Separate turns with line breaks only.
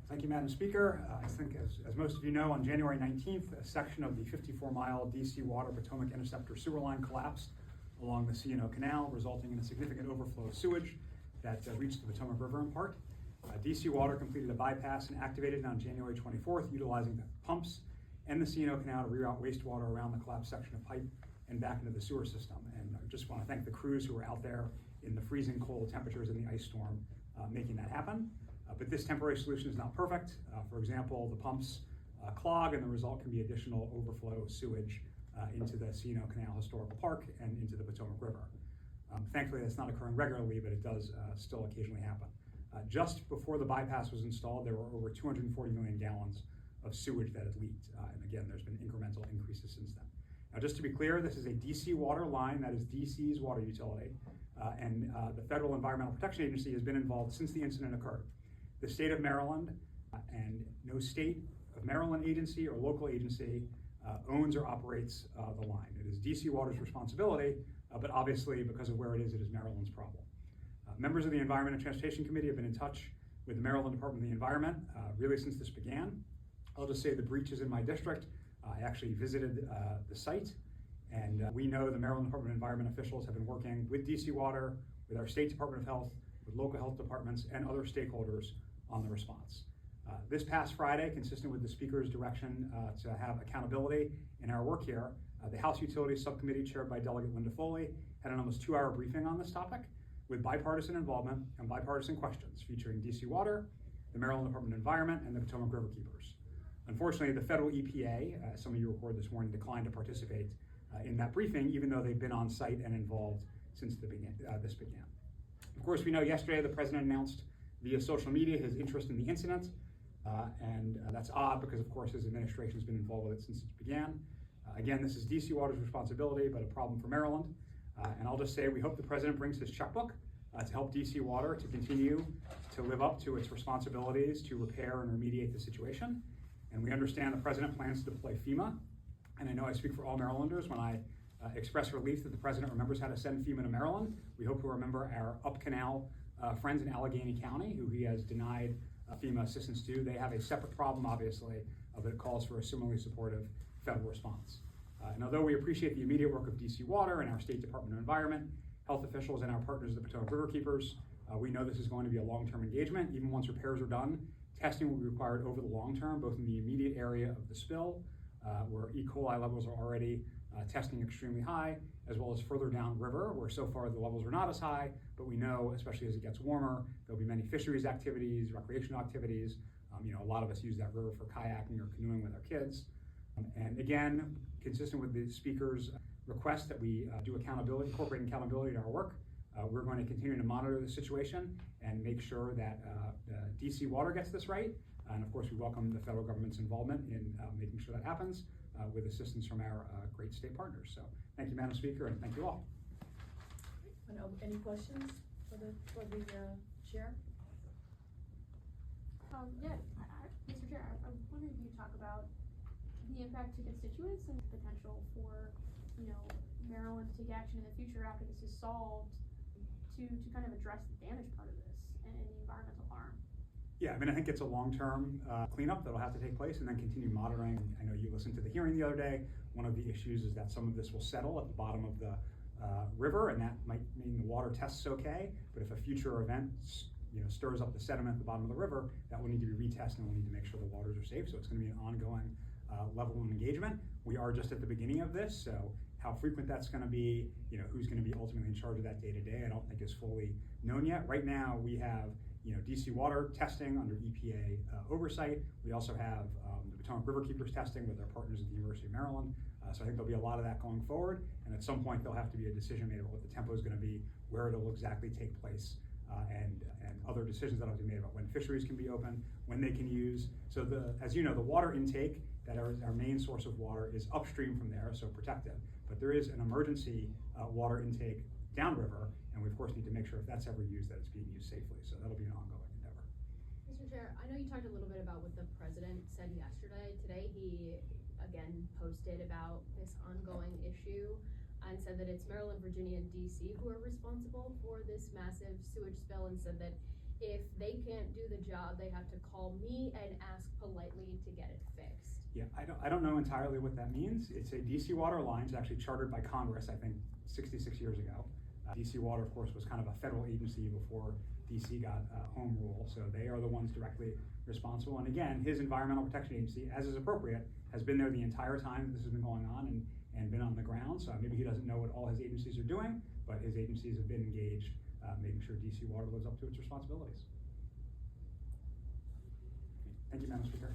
Thank you, Madam Speaker. I think as most of you know, on January 19th, a section of the 54-mile DC Water Potomac Interceptor sewer line collapsed along the C&O Canal, resulting in a significant overflow of sewage that reached the Potomac River in part. DC Water completed a bypass and activated it on January 24th, utilizing the pumps and the C&O Canal to reroute wastewater around the collapsed section of pipe and back into the sewer system. And I just want to thank the crews who were out there in the freezing cold temperatures in the ice storm making that happen. But this temporary solution is not perfect. For example, the pumps clog, and the result can be additional overflow of sewage into the C&O Canal Historical Park and into the Potomac River. Thankfully, that's not occurring regularly, but it does still occasionally happen. Just before the bypass was installed, there were over 240 million gallons of sewage that had leaked. And again, there's been incremental increases since then. Now, just to be clear, this is a DC water line, that is DC's water utility, and the Federal Environmental Protection Agency has been involved since the incident occurred. The state of Maryland and no state of Maryland agency or local agency owns or operates the line. It is DC Water's responsibility, but obviously because of where it is Maryland's problem. Members of the Environment and Transportation Committee have been in touch with the Maryland Department of the Environment really since this began. I'll just say the breach is in my district. I actually visited the site, and we know the Maryland Department of Environment officials have been working with DC Water, with our State Department of Health, with local health departments and other stakeholders on the response. This past Friday, consistent with the Speaker's direction to have accountability in our work here, the House Utilities Subcommittee, chaired by Delegate Linda Foley, had an almost 2-hour briefing on this topic with bipartisan involvement and bipartisan questions featuring DC Water, the Maryland Department of Environment, and the Potomac River Keepers. Unfortunately, the federal EPA, as some of you reported this morning, declined to participate in that briefing, even though they've been on site and involved since this began. Of course, we know yesterday the President announced via social media his interest in the incident, and that's odd because, of course, his administration has been involved with it since it began. Again, this is DC Water's responsibility, but a problem for Maryland. And I'll just say we hope the President brings his checkbook to help DC Water to continue to live up to its responsibilities to repair and remediate the situation. And we understand the President plans to deploy FEMA. And I know I speak for all Marylanders when I express relief that the President remembers how to send FEMA to Maryland. We hope to remember our Up Canal friends in Allegheny County, who he has denied FEMA assistance to. They have a separate problem, obviously, but it calls for a similarly supportive federal response. And although we appreciate the immediate work of DC Water and our State Department of Environment, health officials, and our partners, the Potomac River Keepers, we know this is going to be a long-term engagement. Even once repairs are done, testing will be required over the long term, both in the immediate area of the spill, where E. coli levels are already testing extremely high, as well as further downriver, where so far the levels are not as high, but we know, especially as it gets warmer, there'll be many fisheries activities, recreational activities. A lot of us use that river for kayaking or canoeing with our kids. And again, consistent with the Speaker's request that we do accountability, incorporate accountability to our work, we're going to continue to monitor the situation and make sure that DC Water gets this right. And of course, we welcome the federal government's involvement in making sure that happens with assistance from our great state partners. So thank you, Madam Speaker, and thank you all.
Any questions for the chair?
Yeah, Mr. Chair, I wonder if you talk about the impact to constituents and potential for, Maryland to take action in the future after this is solved to kind of address the damage part of this and the environmental harm.
Yeah, I think it's a long-term cleanup that'll have to take place, and then continue monitoring. I know you listened to the hearing the other day. One of the issues is that some of this will settle at the bottom of the river, and that might mean the water tests okay, but if a future event stirs up the sediment at the bottom of the river, that will need to be retested, and we'll need to make sure the waters are safe. So it's going to be an ongoing level of engagement. We are just at the beginning of this, so how frequent that's going to be, who's going to be ultimately in charge of that day to day, I don't think is fully known yet. Right now, we have DC Water testing under EPA oversight. We also have the Potomac River Keepers testing with our partners at the University of Maryland. So I think there'll be a lot of that going forward, and at some point there'll have to be a decision made about what the tempo is going to be, where it'll exactly take place, and other decisions that have to be made about when fisheries can be open, when they can use. So as you know, the water intake, that our main source of water, is upstream from there, so protected. But there is an emergency water intake downriver, and we of course need to make sure if that's ever used that it's being used safely. So that'll be an ongoing endeavor.
Mr. Chair, I know you talked a little bit about what the President said yesterday. Today he again posted about this ongoing issue and said that it's Maryland, Virginia, and DC who are responsible for this massive sewage spill, and said that if they can't do the job, they have to call me and ask politely to get it fixed.
Yeah, I don't know entirely what that means. It's a DC water line. It's actually chartered by Congress, I think, 66 years ago. DC Water, of course, was kind of a federal agency before DC got home rule, so they are the ones directly responsible. And again, his Environmental Protection Agency, as is appropriate, has been there the entire time this has been going on and been on the ground. So maybe he doesn't know what all his agencies are doing, but his agencies have been engaged, making sure DC Water lives up to its responsibilities. Thank you, Madam Speaker.